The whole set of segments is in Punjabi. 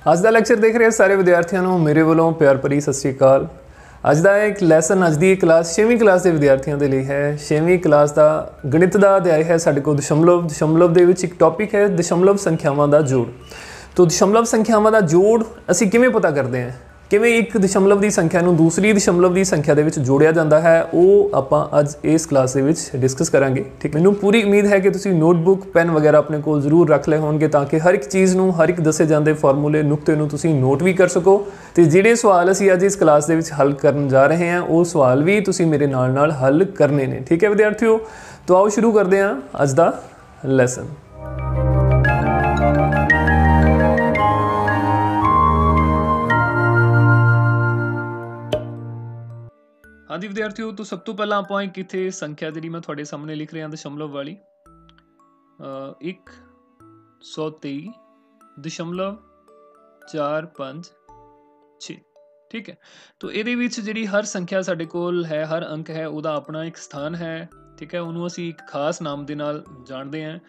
ਅੱਜ ਦਾ ਲੈਕਚਰ ਦੇਖ ਰਹੇ ਸਾਰੇ ਵਿਦਿਆਰਥੀਆਂ ਨੂੰ ਮੇਰੇ ਵੱਲੋਂ ਪਿਆਰ ਭਰੀ ਸਤਿ ਸ਼੍ਰੀ ਅਕਾਲ। ਅੱਜ ਦਾ ਇੱਕ ਲੈਸਨ ਅੱਜ ਦੀ ਕਲਾਸ 6ਵੀਂ ਕਲਾਸ ਦੇ ਵਿਦਿਆਰਥੀਆਂ ਦੇ ਲਈ ਹੈ। 6ਵੀਂ ਕਲਾਸ ਦਾ ਗਣਿਤ ਦਾ ਅਧਿਆਇ ਹੈ ਸਾਡੇ ਕੋਲ ਦਸ਼ਮਲਵ ਦੇ ਵਿੱਚ ਇੱਕ ਟੌਪਿਕ ਹੈ ਦਸ਼ਮਲਵ ਸੰਖਿਆਵਾਂ ਦਾ ਜੋੜ। ਤੋ ਦਸ਼ਮਲਵ ਸੰਖਿਆਵਾਂ ਦਾ ਜੋੜ ਅਸੀਂ ਕਿਵੇਂ ਪਤਾ ਕਰਦੇ ਹਾਂ, ਕਿਵੇਂ ਇੱਕ ਦਸ਼ਮਲਵ ਦੀ ਸੰਖਿਆ ਨੂੰ ਦੂਸਰੀ ਦਸ਼ਮਲਵ ਦੀ ਸੰਖਿਆ ਦੇ ਵਿੱਚ ਜੋੜਿਆ ਜਾਂਦਾ ਹੈ, ਉਹ ਆਪਾਂ ਅੱਜ ਇਸ ਕਲਾਸ ਦੇ ਵਿੱਚ ਡਿਸਕਸ ਕਰਾਂਗੇ। ਠੀਕ, ਮੈਨੂੰ ਪੂਰੀ ਉਮੀਦ ਹੈ ਕਿ ਤੁਸੀਂ ਨੋਟਬੁੱਕ ਪੈਨ ਵਗੈਰਾ ਆਪਣੇ ਕੋਲ ਜ਼ਰੂਰ ਰੱਖ ਲਏ ਹੋਣਗੇ ਤਾਂ ਕਿ ਹਰ ਇੱਕ ਚੀਜ਼ ਨੂੰ, ਹਰ ਇੱਕ ਦੱਸੇ ਜਾਂਦੇ ਫਾਰਮੂਲੇ ਨੁਕਤੇ ਨੂੰ ਤੁਸੀਂ ਨੋਟ ਵੀ ਕਰ ਸਕੋ ਤੇ ਜਿਹੜੇ ਸਵਾਲ ਅਸੀਂ ਅੱਜ ਇਸ ਕਲਾਸ ਦੇ ਵਿੱਚ ਹੱਲ ਕਰਨ ਜਾ ਰਹੇ ਹਾਂ ਉਹ ਸਵਾਲ ਵੀ ਤੁਸੀਂ ਮੇਰੇ ਨਾਲ ਹੱਲ ਕਰਨੇ ਨੇ। ਠੀਕ ਹੈ ਵਿਦਿਆਰਥੀਓ, तो आओ शुरू करते हैं अज का लैसन। हाँ जी विद्यार्थियों, तो सब तो पहला आप एक इतने संख्या जी मैं थोड़े सामने लिख रहा दशमलव वाली 193.45 ठीक है। तो ये जी हर संख्या साडे कोल है, हर अंक है वह अपना एक स्थान है। ठीक है, उन्होंने असी एक खास नाम के नाल जानते हैं।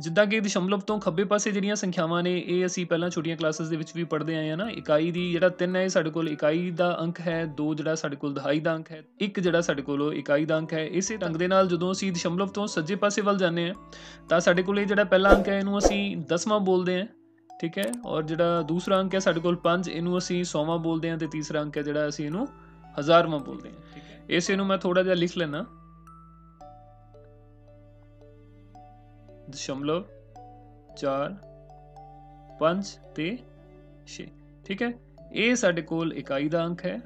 जिद्दां कि दशमलव तो खब्बे पासे जिहड़ियां संख्यावां ने ये असी पहलां छोटियां क्लासिस दे विच भी पढ़ते आए हैं ना। इकाई दी जिहड़ा 3 है साडे कोल इकाई दा अंक है, 2 जिहड़ा साडे कोल दहाई दा अंक है, 1 जिहड़ा साडे कोल इकाई दा अंक है। इसे ढंग दे नाल जदों असी दशमलव तो सज्जे पासे वल जाने तां साडे कोल जिहड़ा पहला अंक है इहनूं असी 10वां बोलते हैं। ठीक है, और जिहड़ा दूसरा अंक है साडे कोल 5 इहनूं असी 100वां बोलते हैं, ते तीसरा अंक है जिहड़ा असी इहनूं 1000वां बोलते हैं। ठीक है, इस इहनूं मैं थोड़ा जिहा लिख लेना दशमलव 4 5 ते 6। ठीक है, ये साडे कोल इकाई दा अंक है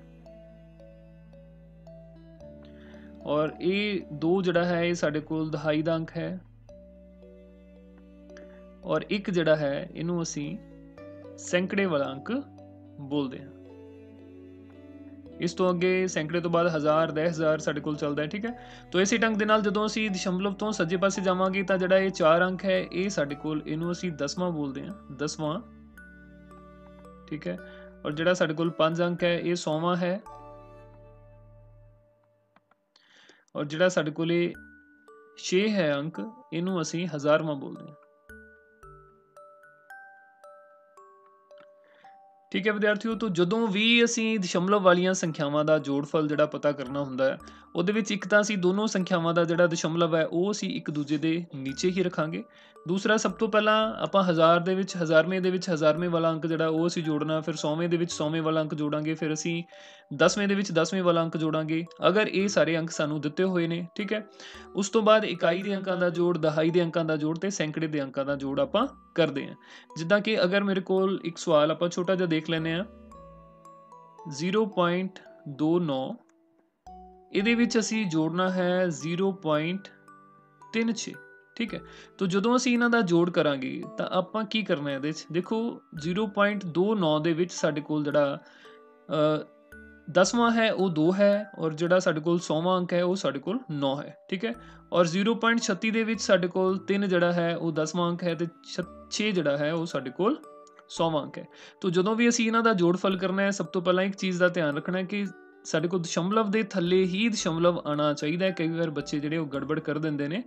और ये 2 जिहड़ा है ये साडे कोल दहाई दा अंक है और 1 जिहड़ा है इनू असी सैकड़े वाला अंक बोलते हैं। इस तो अगे सैकड़े तो बाद 1000 10,000 साडे कोल चलदा है। ठीक है, तो इसी ढंग दे नाल जदों असी दशमलव तो सज्जे पासे जावांगे तां जिहड़ा ये 4 अंक है ये साडे कोल इनू असी 10वां बोलते हैं, 10वां। ठीक है, और जिहड़ा साडे कोल 5 अंक है ये 100वां है और जिहड़ा साडे कोल 6 है अंक इनू असी 1000वां बोलते हैं। ठीक है विद्यार्थियों, तो जदों भी असी दशमलव वालियां संख्यावां दा जोड़फल जिहड़ा पता करना हुंदा है ਉਹਦੇ ਵਿੱਚ ਇੱਕ ਤਾਂ ਅਸੀਂ ਦੋਨੋਂ ਸੰਖਿਆਵਾਂ ਦਾ ਜਿਹੜਾ ਦਸ਼ਮਲਵ ਹੈ ਉਹ ਅਸੀਂ ਇੱਕ ਦੂਜੇ ਦੇ ਨੀਚੇ ਹੀ ਰੱਖਾਂਗੇ। ਦੂਸਰਾ ਸਭ ਤੋਂ ਪਹਿਲਾਂ ਆਪਾਂ 1000 ਦੇ ਵਿੱਚ ਹਜ਼ਾਰਵੇਂ ਦੇ ਵਿੱਚ ਹਜ਼ਾਰਵੇਂ ਵਾਲਾ ਅੰਕ ਜਿਹੜਾ ਉਹ ਅਸੀਂ ਜੋੜਨਾ, ਫਿਰ 100ਵੇਂ ਦੇ ਵਿੱਚ 100ਵੇਂ ਵਾਲਾ ਅੰਕ ਜੋੜਾਂਗੇ, ਫਿਰ ਅਸੀਂ 10ਵੇਂ ਦੇ ਵਿੱਚ 10ਵੇਂ ਵਾਲਾ ਅੰਕ ਜੋੜਾਂਗੇ ਅਗਰ ਇਹ ਸਾਰੇ ਅੰਕ ਸਾਨੂੰ ਦਿੱਤੇ ਹੋਏ ਨੇ। ਠੀਕ ਹੈ, ਉਸ ਤੋਂ ਬਾਅਦ ਇਕਾਈ ਦੇ ਅੰਕਾਂ ਦਾ ਜੋੜ, ਦਹਾਈ ਦੇ ਅੰਕਾਂ ਦਾ ਜੋੜ ਤੇ ਸੈਂਕੜੇ ਦੇ ਅੰਕਾਂ ਦਾ ਜੋੜ ਆਪਾਂ ਕਰਦੇ ਹਾਂ। ਜਿੱਦਾਂ ਕਿ ਅਗਰ ਮੇਰੇ ਕੋਲ ਇੱਕ ਸਵਾਲ ਆਪਾਂ ਛੋਟਾ ਜਿਹਾ ਦੇਖ ਲੈਂਦੇ ਹਾਂ 0.29 ਇਹਦੇ ਵਿੱਚ ਅਸੀਂ ਜੋੜਨਾ ਹੈ 0.36। ਠੀਕ ਹੈ, तो ਜਦੋਂ ਅਸੀਂ ਇਹਨਾਂ ਦਾ ਜੋੜ ਕਰਾਂਗੇ ਤਾਂ ਆਪਾਂ ਕੀ ਕਰਨਾ ਇਹਦੇ 'ਚ ਦੇਖੋ 0.29 ਦੇ ਵਿੱਚ ਸਾਡੇ ਕੋਲ ਜਿਹੜਾ 10ਵਾਂ ਹੈ ਉਹ 2 ਹੈ ਔਰ ਜਿਹੜਾ ਸਾਡੇ ਕੋਲ 100ਵਾਂ ਅੰਕ ਹੈ ਉਹ ਸਾਡੇ ਕੋਲ 9 ਹੈ। ਠੀਕ ਹੈ, ਔਰ 0.36 ਦੇ ਵਿੱਚ ਸਾਡੇ ਕੋਲ 3 ਜਿਹੜਾ ਹੈ ਉਹ 10ਵਾਂ ਅੰਕ ਹੈ ਤੇ 6 ਜਿਹੜਾ ਹੈ ਉਹ ਸਾਡੇ ਕੋਲ 100ਵਾਂ ਅੰਕ ਹੈ। तो ਜਦੋਂ ਵੀ ਅਸੀਂ ਇਹਨਾਂ ਦਾ ਜੋੜਫਲ ਕਰਨਾ ਹੈ ਸਭ ਤੋਂ ਪਹਿਲਾਂ ਇੱਕ ਚੀਜ਼ ਦਾ ਧਿਆਨ ਰੱਖਣਾ ਹੈ ਕਿ ਸਾਡੇ ਕੋਲ ਦਸ਼ਮਲਵ ਦੇ ਥੱਲੇ ਹੀ ਦਸ਼ਮਲਵ ਆਉਣਾ ਚਾਹੀਦਾ ਹੈ। ਕਈ ਵਾਰ ਬੱਚੇ ਜਿਹੜੇ ਉਹ ਗੜਬੜ ਕਰ ਦਿੰਦੇ ਨੇ,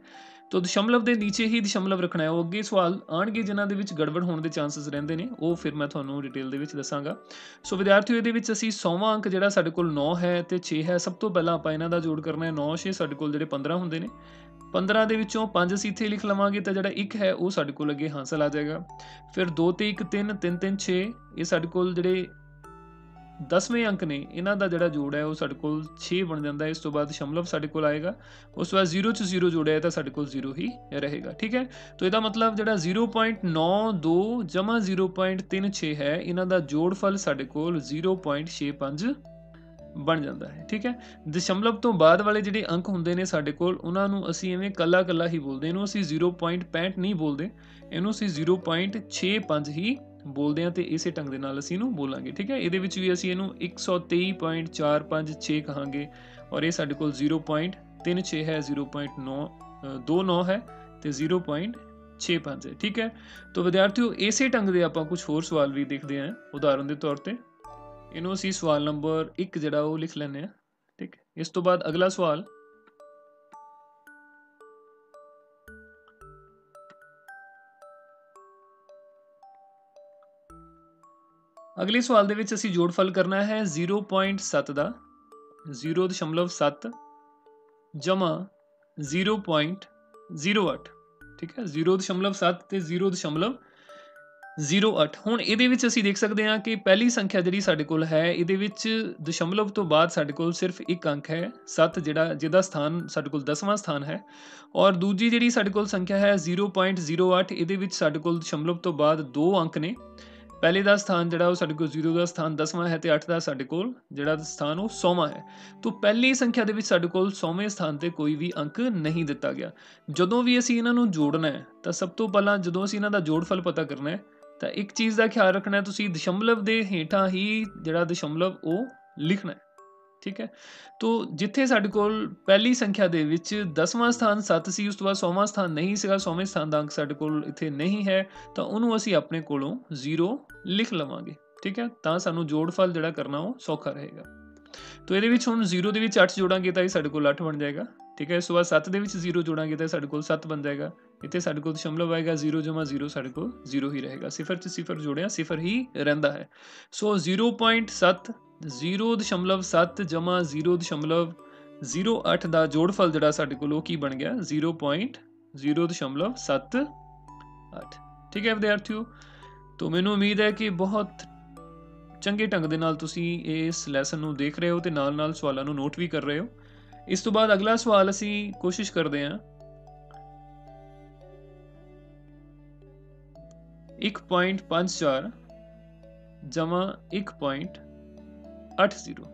तो ਦਸ਼ਮਲਵ ਦੇ ਨੀਚੇ ਹੀ ਦਸ਼ਮਲਵ ਰੱਖਣਾ ਹੈ। ਉਹ ਅੱਗੇ ਸਵਾਲ ਆਉਣਗੇ ਜਿਨ੍ਹਾਂ ਦੇ ਵਿੱਚ ਗੜਬੜ ਹੋਣ ਦੇ ਚਾਂਸਸ ਰਹਿੰਦੇ ਨੇ, ਉਹ ਫਿਰ ਮੈਂ ਤੁਹਾਨੂੰ ਡਿਟੇਲ ਦੇ ਵਿੱਚ ਦੱਸਾਂਗਾ। ਸੋ ਵਿਦਿਆਰਥੀਓ ਇਹਦੇ ਵਿੱਚ ਅਸੀਂ 100ਵਾਂ ਅੰਕ ਜਿਹੜਾ ਸਾਡੇ ਕੋਲ 9 ਹੈ ਤੇ 6 ਹੈ, ਸਭ ਤੋਂ ਪਹਿਲਾਂ ਆਪਾਂ ਇਹਨਾਂ ਦਾ ਜੋੜ ਕਰਨਾ ਹੈ। 9 6 ਸਾਡੇ ਕੋਲ ਜਿਹੜੇ 15 ਹੁੰਦੇ ਨੇ, 15 ਦੇ ਵਿੱਚੋਂ 5 ਅਸੀਂ ਇੱਥੇ ਲਿਖ ਲਵਾਂਗੇ ਤਾਂ ਜਿਹੜਾ 1 ਹੈ ਉਹ ਸਾਡੇ ਕੋਲ ਅੱਗੇ ਹਾਸਲ ਆ ਜਾਏਗਾ। ਫਿਰ 2 ਤੇ 1 3 3 3 6 ਇਹ ਸਾਡੇ ਕੋਲ ਜਿਹੜੇ 10ਵੇਂ ਅੰਕ ਨੇ ਇਹਨਾਂ ਦਾ ਜਿਹੜਾ ਜੋੜ ਹੈ ਉਹ ਸਾਡੇ ਕੋਲ 6 ਬਣ ਜਾਂਦਾ ਹੈ। ਇਸ ਤੋਂ ਬਾਅਦ ਦਸ਼ਮਲਵ ਸਾਡੇ ਕੋਲ ਆਏਗਾ, ਉਸ ਤੋਂ ਬਾਅਦ 0 'ਚ 0 ਜੋੜਿਆ ਤਾਂ ਸਾਡੇ ਕੋਲ 0 ਹੀ ਰਹੇਗਾ। ਠੀਕ ਹੈ, ਤਾਂ ਇਹਦਾ ਮਤਲਬ ਜਿਹੜਾ 0.92 ਜਮਾ 0.36 ਹੈ ਇਹਨਾਂ ਦਾ ਜੋੜਫਲ ਸਾਡੇ ਕੋਲ 0.65 ਬਣ ਜਾਂਦਾ ਹੈ। ਠੀਕ ਹੈ, ਦਸ਼ਮਲਵ ਤੋਂ ਬਾਅਦ ਵਾਲੇ ਜਿਹੜੇ ਅੰਕ ਹੁੰਦੇ ਨੇ ਸਾਡੇ ਕੋਲ ਉਹਨਾਂ ਨੂੰ ਅਸੀਂ ਐਵੇਂ ਕੱਲਾ ਕੱਲਾ ਹੀ ਬੋਲਦੇ, ਇਹਨੂੰ ਅਸੀਂ 0.65 ਨਹੀਂ ਬੋਲਦੇ, ਇਹਨੂੰ ਅਸੀਂ 0.65 ਹੀ ਬੋਲਦੇ ਹਾਂ ਤੇ ਇਸੇ ਢੰਗ ਦੇ ਨਾਲ ਅਸੀਂ ਇਹਨੂੰ ਬੋਲਾਂਗੇ। ਠੀਕ ਹੈ, ਇਹਦੇ ਵਿੱਚ ਵੀ ਅਸੀਂ ਇਹਨੂੰ 123.456 ਕਹਾਂਗੇ ਔਰ ਇਹ ਸਾਡੇ ਕੋਲ 0.36 ਹੈ, 0.929 ਹੈ ਤੇ 0.65 ਹੈ। ਠੀਕ ਹੈ, तो ਵਿਦਿਆਰਥੀਓ ਇਸੇ ਢੰਗ ਦੇ ਆਪਾਂ ਕੁਝ ਹੋਰ ਸਵਾਲ ਵੀ ਦੇਖਦੇ ਹਾਂ। ਉਦਾਹਰਨ ਦੇ ਤੌਰ ਤੇ ਇਹਨੂੰ ਅਸੀਂ ਸਵਾਲ ਨੰਬਰ 1 ਜਿਹੜਾ ਉਹ ਲਿਖ ਲੈਂਦੇ ਹਾਂ। ਠੀਕ ਹੈ, ਇਸ ਤੋਂ ਬਾਅਦ ਅਗਲਾ ਸਵਾਲ ਅਗਲੇ ਸਵਾਲ ਦੇ ਵਿੱਚ ਅਸੀਂ ਜੋੜਫਲ ਕਰਨਾ ਹੈ 0.7 ਦਾ 0.7 ਜਮਾ 0.08, ਠੀਕ ਹੈ। 0.7 ਤੇ 0.08। ਹੁਣ ਇਹਦੇ ਵਿੱਚ ਅਸੀਂ ਦੇਖ ਸਕਦੇ ਹਾਂ ਕਿ ਪਹਿਲੀ ਸੰਖਿਆ ਜਿਹੜੀ ਸਾਡੇ ਕੋਲ ਹੈ ਇਹਦੇ ਵਿੱਚ ਦਸ਼ਮਲਵ ਤੋਂ ਬਾਅਦ ਸਾਡੇ ਕੋਲ ਸਿਰਫ ਇੱਕ ਅੰਕ ਹੈ 7, ਜਿਹਦਾ ਸਥਾਨ ਸਾਡੇ ਕੋਲ 10ਵਾਂ ਸਥਾਨ ਹੈ। ਔਰ ਦੂਜੀ ਜਿਹੜੀ ਸਾਡੇ ਕੋਲ ਸੰਖਿਆ ਹੈ 0.08, ਇਹਦੇ ਵਿੱਚ ਸਾਡੇ ਕੋਲ ਦਸ਼ਮਲਵ ਤੋਂ ਬਾਅਦ 2 ਅੰਕ ਨੇ। ਪਹਿਲੇ ਦਾ ਸਥਾਨ ਜਿਹੜਾ ਉਹ ਸਾਡੇ ਕੋਲ 0 ਦਾ ਸਥਾਨ 10ਵਾਂ ਹੈ ਤੇ 8 ਦਾ ਸਾਡੇ ਕੋਲ ਜਿਹੜਾ ਸਥਾਨ ਉਹ 100ਵਾਂ ਹੈ। ਤਾਂ ਪਹਿਲੀ ਸੰਖਿਆ ਦੇ ਵਿੱਚ ਸਾਡੇ ਕੋਲ 100ਵੇਂ ਸਥਾਨ ਤੇ ਕੋਈ ਵੀ ਅੰਕ ਨਹੀਂ ਦਿੱਤਾ ਗਿਆ। ਜਦੋਂ ਵੀ ਅਸੀਂ ਇਹਨਾਂ ਨੂੰ ਜੋੜਨਾ ਹੈ ਤਾਂ ਸਭ ਤੋਂ ਪਹਿਲਾਂ ਜਦੋਂ ਅਸੀਂ ਇਹਨਾਂ ਦਾ ਜੋੜਫਲ ਪਤਾ ਕਰਨਾ ਹੈ ਤਾਂ ਇੱਕ ਚੀਜ਼ ਦਾ ਖਿਆਲ ਰੱਖਣਾ ਹੈ, ਤੁਸੀਂ ਦਸ਼ਮਲਵ ਦੇ ਹੇਠਾਂ ਹੀ ਜਿਹੜਾ ਦਸ਼ਮਲਵ ਉਹ ਲਿਖਣਾ ਹੈ, ਠੀਕ ਹੈ। ਤੋ ਜਿੱਥੇ ਸਾਡੇ ਕੋਲ ਪਹਿਲੀ ਸੰਖਿਆ ਦੇ ਵਿੱਚ 10ਵਾਂ ਸਥਾਨ 7 ਸੀ, ਉਸ ਤੋਂ ਬਾਅਦ 100ਵਾਂ ਸਥਾਨ ਨਹੀਂ ਸੀਗਾ, 100ਵੇਂ ਸਥਾਨ ਦਾ ਅੰਕ ਸਾਡੇ ਕੋਲ ਇੱਥੇ ਨਹੀਂ ਹੈ, ਤਾਂ ਉਹਨੂੰ ਅਸੀਂ ਆਪਣੇ ਕੋਲੋਂ 0 ਲਿਖ ਲਵਾਂਗੇ, ਠੀਕ ਹੈ। ਤਾਂ ਸਾਨੂੰ ਜੋੜਫਲ ਜਿਹੜਾ ਕਰਨਾ ਉਹ ਸੌਖਾ ਰਹੇਗਾ। ਤੋ ਇਹਦੇ ਵਿੱਚ ਹੁਣ 0 ਦੇ ਵਿੱਚ 8 ਜੋੜਾਂਗੇ ਤਾਂ ਇਹ ਸਾਡੇ ਕੋਲ 8 ਬਣ ਜਾਏਗਾ, ਠੀਕ ਹੈ। ਇਸ ਤੋਂ ਬਾਅਦ 7 ਦੇ ਵਿੱਚ 0 ਜੋੜਾਂਗੇ ਤਾਂ ਸਾਡੇ ਕੋਲ 7 ਬਣ ਜਾਏਗਾ। ਇੱਥੇ ਸਾਡੇ ਕੋਲ ਦਸ਼ਮਲਵ ਆਏਗਾ 0 ਜਮਾ 0 ਸਾਡੇ ਕੋਲ 0 ਹੀ ਰਹੇਗਾ। ਸਿਫਰ 'ਚ ਸਿਫਰ ਜੋੜਿਆ ਸਿਫਰ ਹੀ ਰਹਿੰਦਾ ਹੈ। ਸੋ 0.7 0.7 ਜਮਾ 0.08 ਦਾ ਜੋੜਫਲ ਜਿਹੜਾ ਸਾਡੇ ਕੋਲ ਉਹ ਕੀ ਬਣ ਗਿਆ 0.078, ਠੀਕ ਹੈ ਵਿਦਿਆਰਥੀਓ। ਤੋ ਮੈਨੂੰ ਉਮੀਦ ਹੈ ਕਿ ਬਹੁਤ ਚੰਗੇ ਢੰਗ ਦੇ ਨਾਲ ਤੁਸੀਂ ਇਸ ਲੈਸਨ ਨੂੰ ਦੇਖ ਰਹੇ ਹੋ ਤੇ ਨਾਲ ਨਾਲ ਸਵਾਲਾਂ ਨੂੰ ਨੋਟ ਵੀ ਕਰ ਰਹੇ ਹੋ। ਇਸ ਤੋਂ ਬਾਅਦ ਅਗਲਾ ਸਵਾਲ ਅਸੀਂ ਕੋਸ਼ਿਸ਼ ਕਰਦੇ ਹਾਂ 1.54 ਜਮਾ 1.80,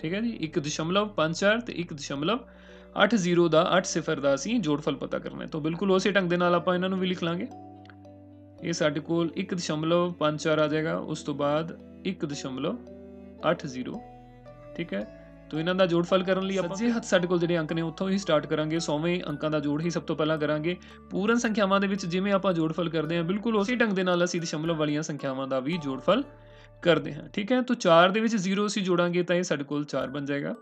ਠੀਕ ਹੈ ਜੀ। 1.54 ਤੇ 1.80 ਦਾ 8 ਸਿਫਰ ਦਾ ਅਸੀਂ ਜੋੜਫਲ ਪਤਾ ਕਰਨਾ ਹੈ। ਤਾਂ ਬਿਲਕੁਲ ਉਸੇ ਢੰਗ ਦੇ ਨਾਲ ਆਪਾਂ ਇਹਨਾਂ ਨੂੰ ਵੀ ਲਿਖ ਲਾਂਗੇ। ਇਹ ਸਾਡੇ ਕੋਲ 1.54 ਆ ਜਾਏਗਾ, ਉਸ ਤੋਂ ਬਾਅਦ 1.80, ਠੀਕ ਹੈ। ਤੋ ਇਹਨਾਂ ਦਾ ਜੋੜਫਲ ਕਰਨ ਲਈ ਆਪਾਂ ਸੱਜੇ ਹੱਥ ਸਾਡੇ ਕੋਲ ਜਿਹੜੇ ਅੰਕ ਨੇ ਉੱਥੋਂ ਹੀ ਸਟਾਰਟ ਕਰਾਂਗੇ। 100ਵੇਂ ਅੰਕਾਂ ਦਾ ਜੋੜ ਹੀ ਸਭ ਤੋਂ ਪਹਿਲਾਂ ਕਰਾਂਗੇ। ਪੂਰਨ ਸੰਖਿਆਵਾਂ ਦੇ ਵਿੱਚ ਜਿਵੇਂ ਆਪਾਂ ਜੋੜਫਲ ਕਰਦੇ ਹਾਂ ਬਿਲਕੁਲ ਉਸੇ ਢੰਗ ਦੇ ਨਾਲ ਅਸੀਂ ਦਸ਼ਮਲਵ ਵਾਲੀਆਂ ਸੰਖਿਆਵਾਂ ਦਾ ਵੀ ਜੋੜਫਲ ਕਰਦੇ ਹਾਂ, ਠੀਕ ਹੈ। ਤੋ 4 ਦੇ ਵਿੱਚ 0 ਅਸੀਂ ਜੋੜਾਂਗੇ ਤਾਂ ਇਹ ਸਾਡੇ ਕੋਲ 4 ਬਣ ਜਾਏਗਾ।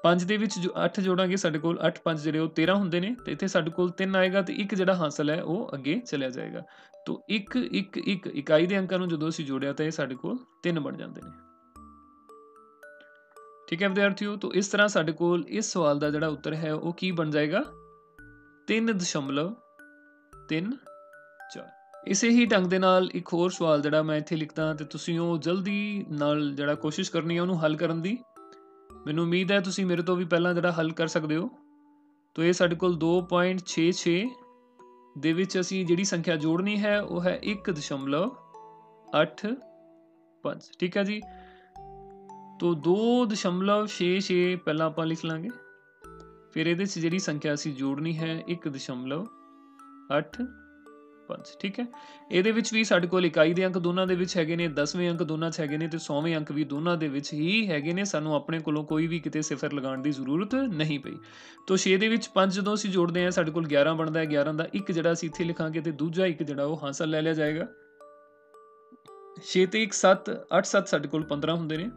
5 ਦੇ ਵਿੱਚ 8 ਜੋੜਾਂਗੇ ਸਾਡੇ ਕੋਲ 8 5 ਜਿਹੜੇ ਉਹ 13 ਹੁੰਦੇ ਨੇ ਤੇ ਇੱਥੇ ਸਾਡੇ ਕੋਲ 3 ਆਏਗਾ ਤੇ ਇੱਕ ਜਿਹੜਾ ਹਾਸਲ ਹੈ ਉਹ ਅੱਗੇ ਚਲਿਆ ਜਾਏਗਾ। ਤੋ 1 1 1 ਇਕਾਈ ਦੇ ਅੰਕਾਂ ਨੂੰ ਜਦੋਂ ਅਸੀਂ ਜੋੜਿਆ ਤਾਂ ਇਹ ਸਾਡੇ ਕੋਲ 3 ਬਣ ਜਾਂਦੇ ਨੇ, ਠੀਕ ਹੈ ਵਿਦਿਆਰਥੀਓ। ਤੋ ਇਸ ਤਰ੍ਹਾਂ ਸਾਡੇ ਕੋਲ ਇਸ ਸਵਾਲ ਦਾ ਜਿਹੜਾ ਉੱਤਰ ਹੈ ਉਹ ਕੀ ਬਣ ਜਾਏਗਾ 3.34। ਇਸੇ ਹੀ ਢੰਗ ਦੇ ਨਾਲ ਇੱਕ ਹੋਰ ਸਵਾਲ ਜਿਹੜਾ ਮੈਂ ਇੱਥੇ ਲਿਖਦਾ ਤੇ ਤੁਸੀਂ ਉਹ ਜਲਦੀ ਨਾਲ ਜਿਹੜਾ ਕੋਸ਼ਿਸ਼ ਕਰਨੀ ਹੈ ਉਹਨੂੰ ਹੱਲ ਕਰਨ ਦੀ। ਮੈਨੂੰ ਉਮੀਦ ਹੈ ਤੁਸੀਂ ਮੇਰੇ ਤੋਂ ਵੀ ਪਹਿਲਾਂ ਜਿਹੜਾ ਹੱਲ ਕਰ ਸਕਦੇ ਹੋ। ਤੋ ਇਹ ਸਾਡੇ ਕੋਲ 2.66 ਦੇ ਵਿੱਚ ਅਸੀਂ ਜਿਹੜੀ ਸੰਖਿਆ ਜੋੜਨੀ ਹੈ ਉਹ ਹੈ 1.85, ਠੀਕ ਹੈ ਜੀ। ਤੋ 2.66 ਪਹਿਲਾਂ ਆਪਾਂ ਲਿਖ ਲਾਂਗੇ, ਫਿਰ ਇਹਦੇ 'ਚ ਜਿਹੜੀ ਸੰਖਿਆ ਅਸੀਂ ਜੋੜਨੀ ਹੈ 1.85, ਠੀਕ ਹੈ। ਇਹਦੇ ਵਿੱਚ ਵੀ ਸਾਡੇ ਕੋਲ ਇਕਾਈ ਦੇ ਅੰਕ ਦੋਨਾਂ ਦੇ ਵਿੱਚ ਹੈਗੇ ਨੇ, 10ਵੇਂ ਅੰਕ ਦੋਨਾਂ 'ਚ ਹੈਗੇ ਨੇ ਤੇ 100ਵੇਂ ਅੰਕ ਵੀ ਦੋਨਾਂ ਦੇ ਵਿੱਚ ਹੀ ਹੈਗੇ ਨੇ। ਸਾਨੂੰ ਆਪਣੇ ਕੋਲੋਂ ਕੋਈ ਵੀ ਕਿਤੇ ਸਿਫਰ ਲਗਾਉਣ ਦੀ ਜ਼ਰੂਰਤ ਨਹੀਂ ਪਈ। ਤੋ 6 ਦੇ ਵਿੱਚ 5 ਜਦੋਂ ਅਸੀਂ ਜੋੜਦੇ ਹਾਂ ਸਾਡੇ ਕੋਲ 11 ਬਣਦਾ ਹੈ। 11 ਦਾ ਇੱਕ ਜਿਹੜਾ ਅਸੀਂ ਇੱਥੇ ਲਿਖਾਂਗੇ ਤੇ ਦੂਜਾ ਇੱਕ ਜਿਹੜਾ ਉਹ ਹਾਸਲ ਲੈ ਲਿਆ ਜਾਏਗਾ। 6 ਤੇ 1 7, 8 7 ਸਾਡੇ ਕੋਲ 15 ਹੁੰਦੇ ਨੇ।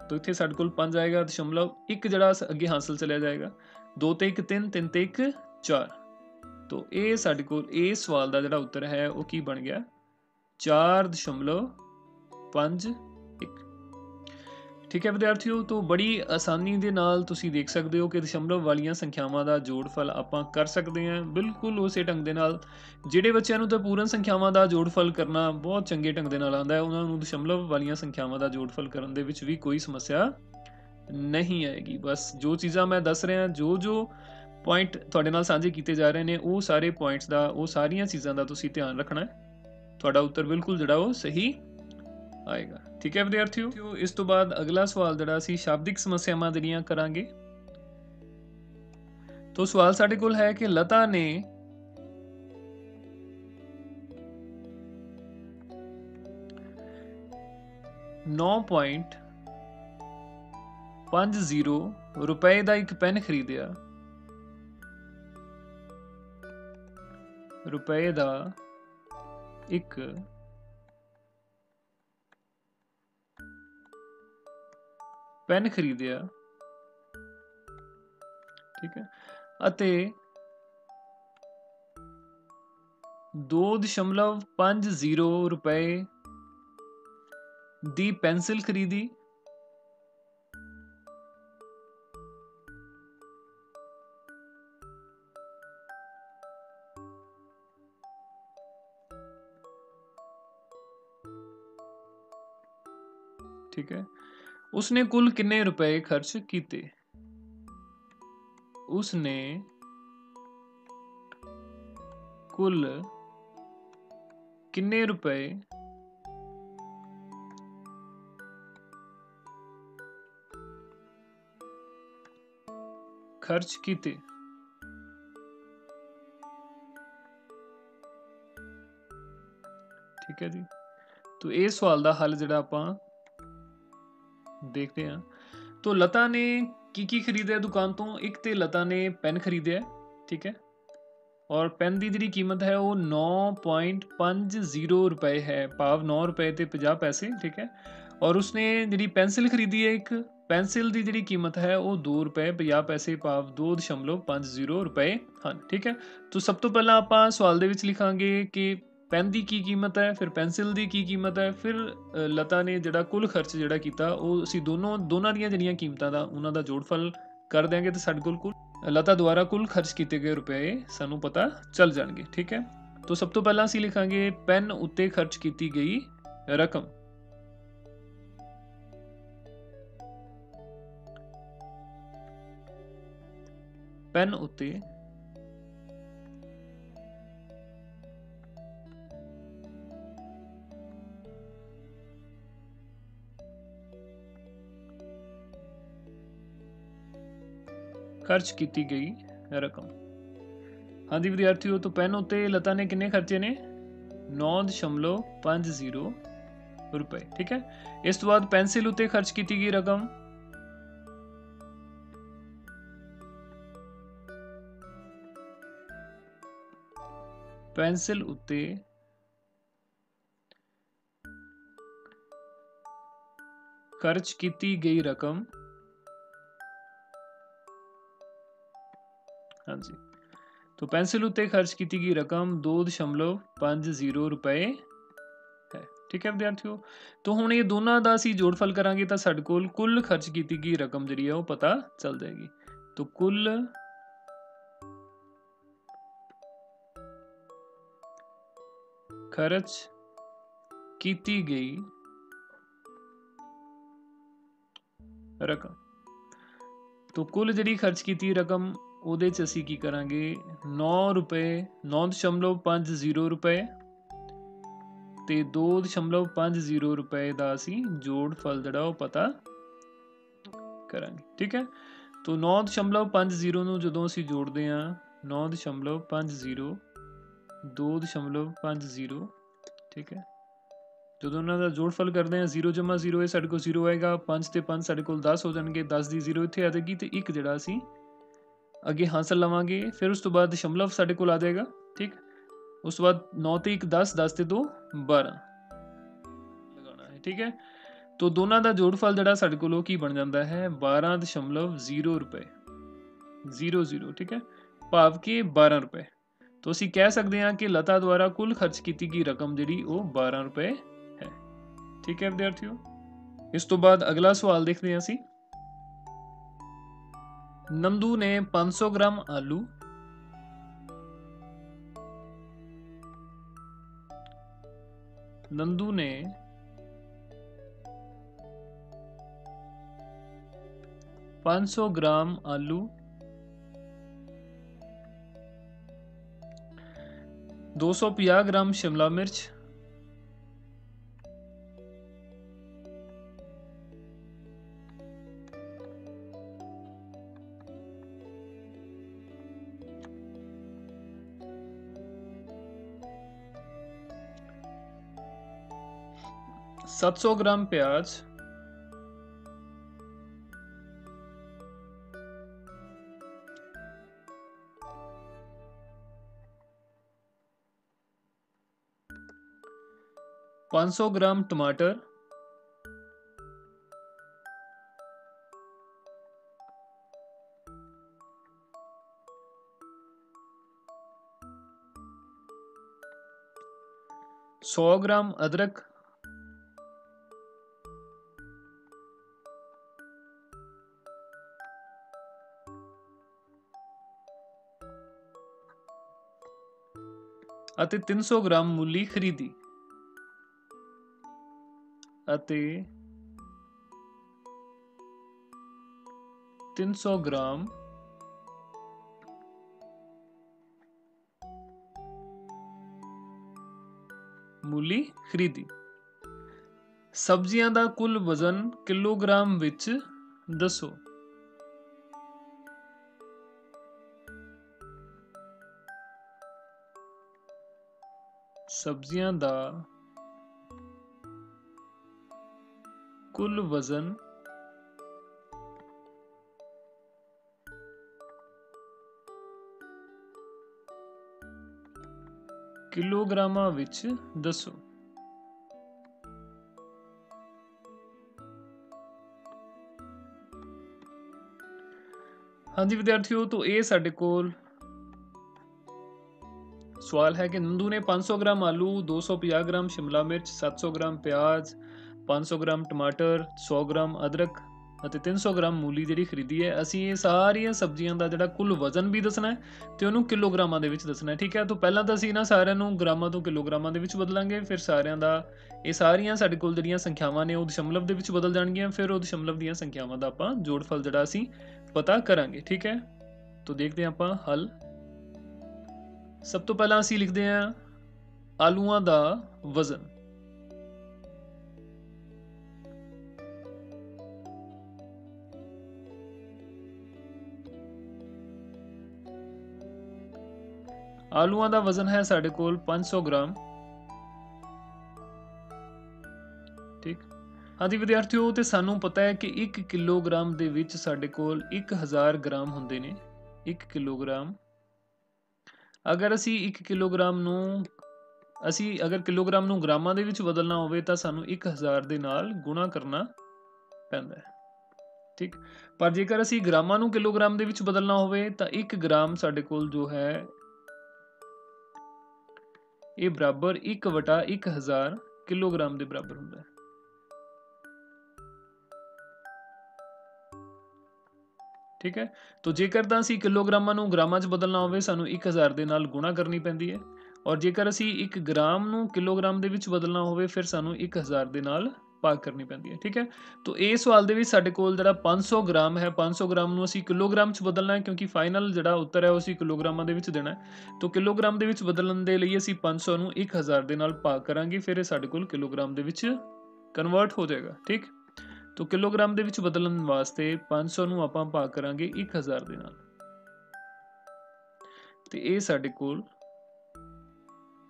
ਤੋ ਇੱਥੇ ਸਾਡੇ ਕੋਲ 5 ਆਏਗਾ, ਦਸ਼ਮਲਵ ਇੱਕ ਜਿਹੜਾ ਅੱਗੇ ਹਾਸਲ ਚਲਿਆ ਜਾਏਗਾ। 2 ਤੇ 1 3, 3 ਤੇ 1 4। ਤੋ ਇਹ ਸਾਡੇ ਕੋਲ ਇਹ ਸਵਾਲ ਦਾ ਜਿਹੜਾ ਉੱਤਰ ਹੈ ਉਹ ਕੀ ਬਣ ਗਿਆ 4.51, ਠੀਕ ਹੈ ਵਿਦਿਆਰਥੀਓ। ਤੋ ਬੜੀ ਆਸਾਨੀ ਦੇ ਨਾਲ ਤੁਸੀਂ ਦੇਖ ਸਕਦੇ ਹੋ ਕਿ ਦਸ਼ਮਲਵ ਵਾਲੀਆਂ ਸੰਖਿਆਵਾਂ ਦਾ ਜੋੜਫਲ ਆਪਾਂ ਕਰ ਸਕਦੇ ਹਾਂ ਬਿਲਕੁਲ ਉਸੇ ਢੰਗ ਦੇ ਨਾਲ। ਜਿਹੜੇ ਬੱਚਿਆਂ ਨੂੰ ਤਾਂ ਪੂਰਨ ਸੰਖਿਆਵਾਂ ਦਾ ਜੋੜਫਲ ਕਰਨਾ ਬਹੁਤ ਚੰਗੇ ਢੰਗ ਦੇ ਨਾਲ ਆਉਂਦਾ ਹੈ ਉਹਨਾਂ ਨੂੰ ਦਸ਼ਮਲਵ ਵਾਲੀਆਂ ਸੰਖਿਆਵਾਂ ਦਾ ਜੋੜਫਲ ਕਰਨ ਦੇ ਵਿੱਚ ਵੀ ਕੋਈ ਸਮੱਸਿਆ ਨਹੀਂ ਆਏਗੀ। ਬਸ ਜੋ ਚੀਜ਼ਾਂ ਮੈਂ ਦੱਸ ਰਿਹਾ, ਜੋ ਪੁਆਇੰਟ ਤੁਹਾਡੇ ਨਾਲ ਸਾਂਝੇ ਕੀਤੇ ਜਾ ਰਹੇ ਨੇ ਉਹ ਸਾਰੇ ਪੁਆਇੰਟਸ ਦਾ, ਉਹ ਸਾਰੀਆਂ ਚੀਜ਼ਾਂ ਦਾ ਤੁਸੀਂ ਧਿਆਨ ਰੱਖਣਾ ਹੈ। ਤੁਹਾਡਾ ਉੱਤਰ ਬਿਲਕੁਲ ਜਿਹੜਾ ਉਹ ਸਹੀ ਆਏਗਾ, ਠੀਕ ਹੈ ਵਿਦਿਆਰਥੀਓ। ਇਸ ਤੋਂ ਬਾਅਦ ਅਗਲਾ ਸਵਾਲ ਜਿਹੜਾ ਅਸੀਂ ਸ਼ਾਬਦਿਕ ਸਮੱਸਿਆਵਾਂ ਜਿਹੜੀਆਂ ਕਰਾਂਗੇ। ਤੋ ਸਵਾਲ ਸਾਡੇ ਕੋਲ ਹੈ ਕਿ ਲਤਾ ਨੇ 9.50 ਰੁਪਏ ਦਾ ਇੱਕ ਪੈਨ ਖਰੀਦਿਆ। ਰੁਪਏ ਦਾ ਇੱਕ ਪੈਨ ਖਰੀਦਿਆ, ਠੀਕ ਹੈ, ਅਤੇ 2.50 ਰੁਪਏ दी पेंसिल खरीदी, ठीक है। उसने कुल कितने रुपए खर्च किए? उसने कुल कितने रुपए खर्च किए? ठीक है जी। तो ये सवाल का हल जिहड़ा आपां देखते हैं। तो लता ने की खरीदिया दुकान तो? एक तो लता ने पेन खरीदिया, ठीक है, और पेन की जी कीमत है वो 9.50 रुपए है, भाव 9 रुपए ते 50 पैसे, ठीक है। और उसने जी पेंसिल खरीदी है, एक पेंसिल की जी कीमत है वो 2 रुपए 50 पैसे, भाव 2.50 रुपए हैं, ठीक है। तो सब तो पहला आप सवाल दे विच लिखांगे कि पेन की कीमत है, फिर पेंसिल की कीमत है, फिर लता ने जिहड़ा कुल खर्च जिहड़ा कीता वो असीं दोनों दियां जिहड़ियां कीमतां दा उन्हां दा जोड़फल कर देंगे तो साडे कोल लता द्वारा कुल खर्च किए गए रुपए सानू पता चल जाएंगे, ठीक है। तो सब तो पहला असीं लिखांगे पेन उत्ते खर्च की गई रकम। पेन उत्ते खर्च की गई रकम। हाँ जी विद्यार्थियों, तो पेन उत्ते लता ने किन्ने खर्चे ने? 9.50 रुपए, ठीक है। इस तो बाद पेंसिल उत्ते खर्च की गई रकम। पेंसिल उत्ते खर्च की गई रकम। हाँ जी, तो पेंसिल उत्ते खर्च की गई रकम 2.50 रुपए है, ठीक है विद्यार्थियों। तो हुण ये दोनों का असीं जोड़फल करांगे तो साडे कोल कुल खर्च की गई रकम जिहड़ी है वो पता चल जाएगी। तो कुल खर्च की गई रकम। तो कुल जिहड़ी खर्च की रकम ਉਹਦੇ 'ਚ ਅਸੀਂ ਕੀ ਕਰਾਂਗੇ 9 रुपए 9.50 रुपए ਤੇ 2.50 रुपए ਦਾ ਅਸੀਂ ਜੋੜਫਲ ਜਿਹੜਾ ਉਹ ਪਤਾ ਕਰਾਂਗੇ, ਠੀਕ ਹੈ। तो 9.50 ਨੂੰ ਜਦੋਂ ਅਸੀਂ ਜੋੜਦੇ ਹਾਂ 9.50 2.50, ठीक है। ਜਦੋਂ ਉਹਨਾਂ ਦਾ ਜੋੜਫਲ ਕਰਦੇ ਹਾਂ 0 ਜਮਾ 0 ਇਹ ਸਾਡੇ ਕੋਲ 0 ਆਏਗਾ, 5 ਤੇ 5 ਸਾਡੇ ਕੋਲ 10 ਹੋ ਜਾਣਗੇ, 10 ਦੀ 0 ਇੱਥੇ ਆ ਜਾਏਗੀ ਤੇ ਇੱਕ ਜਿਹੜਾ ਅਸੀਂ ਅੱਗੇ ਹਾਸਲ ਲਵਾਂਗੇ। ਫਿਰ ਉਸ ਤੋਂ ਬਾਅਦ ਦਸ਼ਮਲਵ ਸਾਡੇ ਕੋਲ ਆ ਜਾਏਗਾ, ਠੀਕ। ਉਸ ਤੋਂ ਬਾਅਦ 9 ਤੇ 1 10, 10 ਤੇ 2 12 ਲਗਾਉਣਾ ਹੈ, ਠੀਕ ਹੈ। तो दोनों का जोड़फल जिहड़ा साडे कोल की बन जाता है 12.0 रुपए 00, ठीक है, भाव के 12 रुपए। तो असीं कह सकते हैं कि लता द्वारा कुल खर्च की गई रकम जिहड़ी वो 12 रुपए है, ठीक है विद्यार्थियों। इस तो बाद अगला सवाल देखते हैं असीं। नंदू ने 500 ग्राम आलू नंदू ने 500 ग्राम आलू 250 ग्राम शिमला मिर्च 700 ग्राम प्याज 500 ग्राम टमाटर 100 ग्राम अदरक ਅਤੇ 300 ਗ੍ਰਾਮ ਮੂਲੀ ਖਰੀਦੀ ਅਤੇ 300 ਗ੍ਰਾਮ ਮੂਲੀ ਖਰੀਦੀ। ਸਬਜ਼ੀਆਂ ਦਾ ਕੁੱਲ ਵਜ਼ਨ ਕਿਲੋਗ੍ਰਾਮ ਵਿੱਚ ਦੱਸੋ। ਸਬਜ਼ੀਆਂ ਦਾ ਕੁੱਲ ਵਜ਼ਨ ਕਿਲੋਗ੍ਰਾਮਾਂ ਵਿੱਚ ਦੱਸੋ। ਹਾਂਜੀ ਵਿਦਿਆਰਥੀਓ, तो ये साडे कोल सवाल है कि नंदू ने 500 ग्राम आलू, 250 ग्राम शिमला मिर्च, 700 ग्राम प्याज, 500 ग्राम टमाटर, 100 ग्राम अदरक ਅਤੇ 300 ਗ੍ਰਾਮ ਮੂਲੀ ਜਿਹੜੀ ਖਰੀਦੀ ਹੈ। ਅਸੀਂ ਇਹ ਸਾਰੀਆਂ ਸਬਜ਼ੀਆਂ ਦਾ ਜਿਹੜਾ ਕੁੱਲ ਵਜ਼ਨ ਵੀ ਦੱਸਣਾ ਹੈ ਤੇ ਉਹਨੂੰ ਕਿਲੋਗ੍ਰਾਮਾਂ ਦੇ ਵਿੱਚ ਦੱਸਣਾ ਹੈ। ਠੀਕ ਹੈ, ਤਾਂ ਪਹਿਲਾਂ ਤਾਂ ਅਸੀਂ ਇਹਨਾਂ ਸਾਰਿਆਂ ਨੂੰ ਗ੍ਰਾਮਾਂ ਤੋਂ ਕਿਲੋਗ੍ਰਾਮਾਂ ਦੇ ਵਿੱਚ ਬਦਲਾਂਗੇ, ਫਿਰ ਸਾਰਿਆਂ ਦਾ ਇਹ ਸਾਰੀਆਂ ਸਾਡੇ ਕੋਲ ਜਿਹੜੀਆਂ ਸੰਖਿਆਵਾਂ ਨੇ ਉਹ ਦਸ਼ਮਲਵ ਦੇ ਵਿੱਚ ਬਦਲ ਜਾਣਗੀਆਂ, ਫਿਰ ਉਹ ਦਸ਼ਮਲਵ ਦੀਆਂ ਸੰਖਿਆਵਾਂ ਦਾ ਆਪਾਂ ਜੋੜਫਲ ਜਿਹੜਾ ਅਸੀਂ ਪਤਾ ਕਰਾਂਗੇ। ਠੀਕ ਹੈ, ਤਾਂ ਦੇਖਦੇ ਹਾਂ ਆਪਾਂ ਹੱਲ। ਸਭ ਤੋਂ ਪਹਿਲਾਂ ਅਸੀਂ ਲਿਖਦੇ ਹਾਂ ਆਲੂਆਂ ਦਾ ਵਜ਼ਨ। ਆਲੂਆਂ ਦਾ ਵਜ਼ਨ ਹੈ ਸਾਡੇ ਕੋਲ 500 ਗ੍ਰਾਮ। ਠੀਕ, ਹਾਂਜੀ ਵਿਦਿਆਰਥੀਓ, ਤੇ ਸਾਨੂੰ ਪਤਾ ਹੈ ਕਿ 1 ਕਿਲੋਗ੍ਰਾਮ ਦੇ ਵਿੱਚ ਸਾਡੇ ਕੋਲ 1000 ਗ੍ਰਾਮ ਹੁੰਦੇ ਨੇ। 1 ਕਿਲੋਗ੍ਰਾਮ, ਅਗਰ ਅਸੀਂ 1 ਕਿਲੋਗ੍ਰਾਮ ਨੂੰ ਅਗਰ ਕਿਲੋਗ੍ਰਾਮ ਨੂੰ ਗ੍ਰਾਮਾਂ ਦੇ ਵਿੱਚ ਬਦਲਣਾ ਹੋਵੇ ਤਾਂ ਸਾਨੂੰ 1000 ਦੇ ਨਾਲ ਗੁਣਾ ਕਰਨਾ ਪੈਂਦਾ ਹੈ। ਠੀਕ, ਪਰ ਜੇਕਰ ਅਸੀਂ ਗ੍ਰਾਮਾਂ ਨੂੰ ਕਿਲੋਗ੍ਰਾਮ ਦੇ ਵਿੱਚ ਬਦਲਣਾ ਹੋਵੇ ਤਾਂ 1 ਗ੍ਰਾਮ ਸਾਡੇ ਕੋਲ ਜੋ ਹੈ ਇਹ ਬਰਾਬਰ 1/1000 ਕਿਲੋਗ੍ਰਾਮ ਦੇ ਬਰਾਬਰ ਹੁੰਦਾ ਹੈ। ਠੀਕ ਹੈ, तो ਜੇਕਰ ਤਾਂ ਅਸੀਂ ਕਿਲੋਗ੍ਰਾਮਾਂ ਨੂੰ ਗ੍ਰਾਮਾਂ 'ਚ ਬਦਲਣਾ ਹੋਵੇ ਸਾਨੂੰ 1000 ਦੇ ਨਾਲ ਗੁਣਾ ਕਰਨੀ ਪੈਂਦੀ ਹੈ, ਔਰ ਜੇਕਰ ਅਸੀਂ 1 ਗ੍ਰਾਮ ਨੂੰ ਕਿਲੋਗ੍ਰਾਮ ਦੇ ਵਿੱਚ ਬਦਲਣਾ ਹੋਵੇ ਫਿਰ ਸਾਨੂੰ 1000 ਦੇ ਨਾਲ ਭਾਗ ਕਰਨੀ ਪੈਂਦੀ ਹੈ। ਠੀਕ ਹੈ, तो ਇਸ ਸਵਾਲ ਦੇ ਵਿੱਚ ਸਾਡੇ ਕੋਲ ਜਿਹੜਾ 500 ਗ੍ਰਾਮ ਹੈ, 500 ਗ੍ਰਾਮ ਨੂੰ ਅਸੀਂ ਕਿਲੋਗ੍ਰਾਮ 'ਚ ਬਦਲਣਾ ਹੈ ਕਿਉਂਕਿ ਫਾਈਨਲ ਜਿਹੜਾ ਉੱਤਰ ਹੈ ਉਹ ਅਸੀਂ ਕਿਲੋਗ੍ਰਾਮਾਂ ਦੇ ਵਿੱਚ ਦੇਣਾ ਹੈ। तो ਕਿਲੋਗ੍ਰਾਮ ਦੇ ਵਿੱਚ ਬਦਲਣ ਦੇ ਲਈ ਅਸੀਂ 500 ਨੂੰ 1000 ਦੇ ਨਾਲ ਭਾਗ ਕਰਾਂਗੇ, ਫਿਰ ਇਹ ਸਾਡੇ ਕੋਲ ਕਿਲੋਗ੍ਰਾਮ ਦੇ ਵਿੱਚ ਕਨਵਰਟ ਹੋ ਜਾਏਗਾ। ਠੀਕ, तो ਕਿਲੋਗ੍ਰਾਮ ਦੇ ਵਿੱਚ ਬਦਲਣ ਵਾਸਤੇ 500 ਨੂੰ ਆਪਾਂ ਭਾਗ ਕਰਾਂਗੇ 1000 ਦੇ ਨਾਲ ਤੇ ਇਹ ਸਾਡੇ ਕੋਲ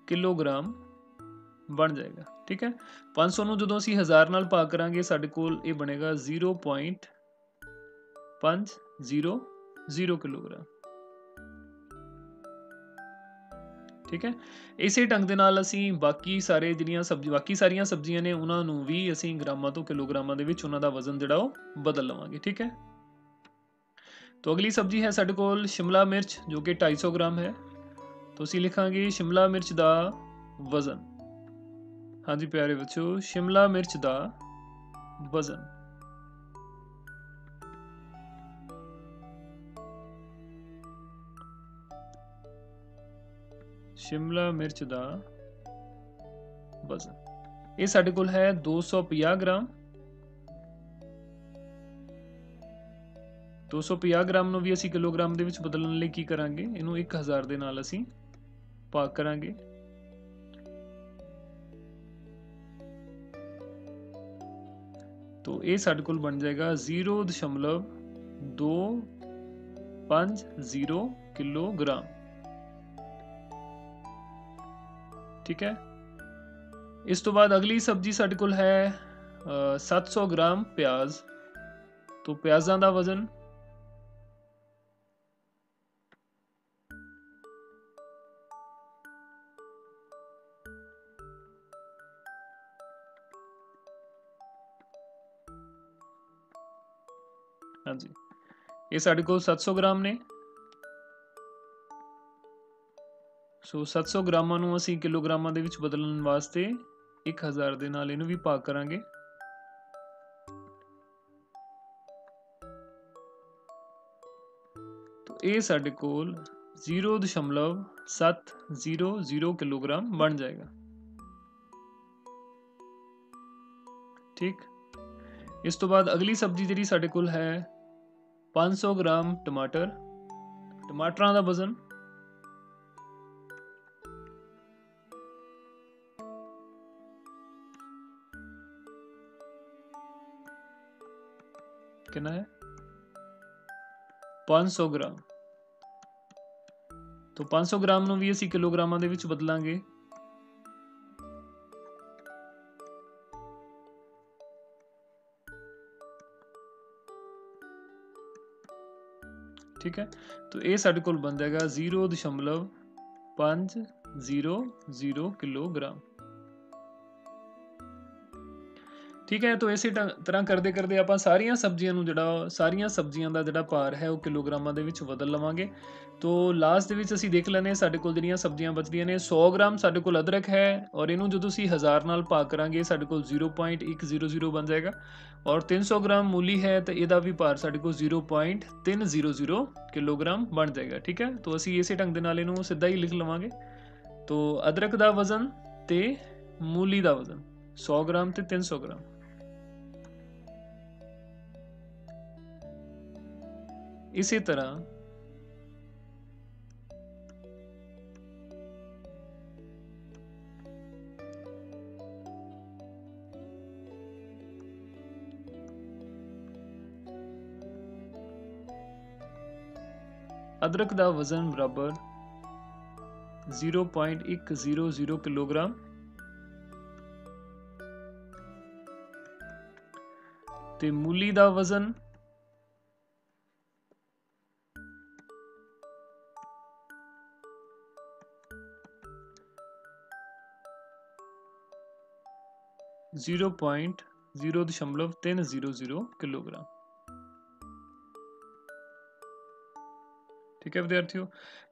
ਕਿਲੋਗ੍ਰਾਮ ਬਣ ਜਾਏਗਾ। ਠੀਕ ਹੈ, 500 ਨੂੰ ਜਦੋਂ ਅਸੀਂ 1000 ਨਾਲ ਭਾਗ ਕਰਾਂਗੇ ਸਾਡੇ ਕੋਲ ਇਹ ਬਣੇਗਾ 0.500 ਕਿਲੋਗ੍ਰਾਮ। ਠੀਕ ਹੈ, ਇਸੇ ਢੰਗ ਦੇ ਨਾਲ ਅਸੀਂ ਬਾਕੀ ਸਾਰੀਆਂ ਸਬਜ਼ੀਆਂ ਨੇ ਉਹਨਾਂ ਨੂੰ ਵੀ ਅਸੀਂ ਗ੍ਰਾਮਾਂ ਤੋਂ ਕਿਲੋਗ੍ਰਾਮਾਂ ਦੇ ਵਿੱਚ ਉਹਨਾਂ ਦਾ ਵਜ਼ਨ ਜਿਹੜਾ ਉਹ ਬਦਲ ਲਵਾਂਗੇ। ਠੀਕ ਹੈ, तो अगली सब्जी है ਸਾਡੇ ਕੋਲ शिमला मिर्च जो कि 250 ग्राम है। तो ਅਸੀਂ ਲਿਖਾਂਗੇ शिमला मिर्च ਦਾ ਵਜ਼ਨ। ਹਾਂਜੀ ਪਿਆਰੇ ਬੱਚਿਓ, शिमला मिर्च ਦਾ ਵਜ਼ਨ। शिमला मिर्च ਦਾ ਵਜ਼ਨ ਇਹ ਸਾਡੇ ਕੋਲ ਹੈ 250 ਗ੍ਰਾਮ। 250 ਗ੍ਰਾਮ ਨੂੰ ਵੀ ਅਸੀਂ ਕਿਲੋਗ੍ਰਾਮ ਦੇ ਵਿੱਚ ਬਦਲਣ ਲਈ ਕੀ ਕਰਾਂਗੇ, ਇਹਨੂੰ 1000 ਦੇ ਨਾਲ ਅਸੀਂ ਭਾਗ ਕਰਾਂਗੇ। तो ਇਹ ਸਾਡੇ ਕੋਲ ਬਣ ਜਾਏਗਾ 0.250 ਕਿਲੋਗ੍ਰਾਮ। ठीक है, इस तो बाद अगली सब्जी साडे कोल है 700 ग्राम प्याज। तो प्याज़ां दा वजन हाँ जी, ये साडे कोल 700 ग्राम ने। सो 700 ग्रामां ਨੂੰ ਅਸੀਂ ਕਿਲੋਗ੍ਰਾਮਾਂ ਦੇ ਵਿੱਚ ਬਦਲਣ ਵਾਸਤੇ 1000 ਦੇ ਨਾਲ ਇਹਨੂੰ ਵੀ ਭਾਗ ਕਰਾਂਗੇ। तो ਇਹ ਸਾਡੇ ਕੋਲ 0.700 किलोग्राम बन जाएगा। ठीक, इस तो बाद अगली सब्जी जी साडे कोल है 500 ग्राम टमाटर। टमाटरां दा वजन कितना है? 500 ग्राम। तो 500 ग्राम ਨੂੰ ਵੀ ਅਸੀਂ ਕਿਲੋਗ੍ਰਾਮਾਂ ਦੇ ਵਿੱਚ ਬਦਲਾਂਗੇ। ठीक है, तो ये साडे कोल बन जाएगा 0.500 किलोग्राम। ठीक है, तो इसी तरह करते करते आप सारिया सब्जियां नूं जिहड़ा सारिया सब्जियां का जिहड़ा भार है वो किलोग्रामां दे विच बदल लवांगे। तो लास्ट दे विच असीं देख लैने साडे कोल जिहड़ियां सब्जियां बचदियां ने 100 ग्राम साडे कोल अदरक है और इनू जदों असीं 1000 नाल भाग करांगे साडे कोल 0.100 बन जाएगा। और 300 ग्राम मूली है तो इहदा भी भार साडे कोल 0.300 किलोग्राम बन जाएगा। ठीक है, तो असीं इसे ढंग दे नाल इनू सीधा ही लिख लवांगे। तो अदरक दा वजन ते मूली दा वजन 100 ग्राम ते 300 ग्राम। इसी तरह अदरक का वजन बराबर 0.100 किलोग्राम। ते मूली का वजन 0.0300 किलोग्राम। ठीक है विद्यार्थियों,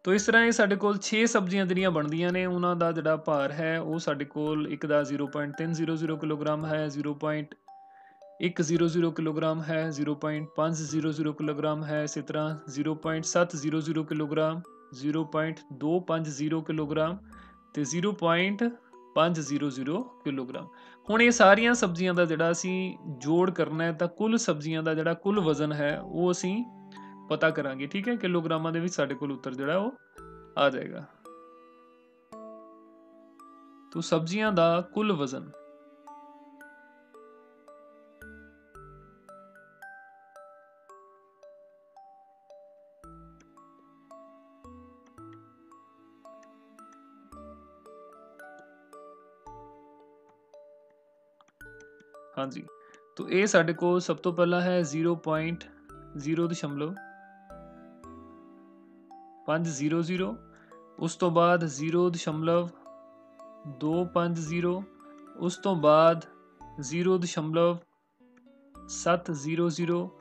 तो इस तरह ये साडे कोल 6 सब्जियां जिहड़ियां बनदियां ने उन्हां दा जिहड़ा भार है वो साडे कोल एक दा 0.300 किलोग्राम है, 0.100 किलोग्राम है, 0.500 किलोग्राम है, इसी तरह 0.700 किलोग्राम, 0.250 किलोग्राम ते 0.500 किलोग्राम। हुण ये सारियां सब्जियां दा जिहड़ा असीं जोड़ करना है तां कुल सब्जियां दा जिहड़ा कुल वजन है वो असीं पता करांगे। ठीक है, किलोग्रामां दे विच साडे कोल उत्तर जिहड़ा वो आ जाएगा। तो सब्जियां दा कुल वजन हाँ जी, तो ये साडे को सब तो पहला है 0.0.500, उस तो बाद 0.250, उस तो बाद 0.700,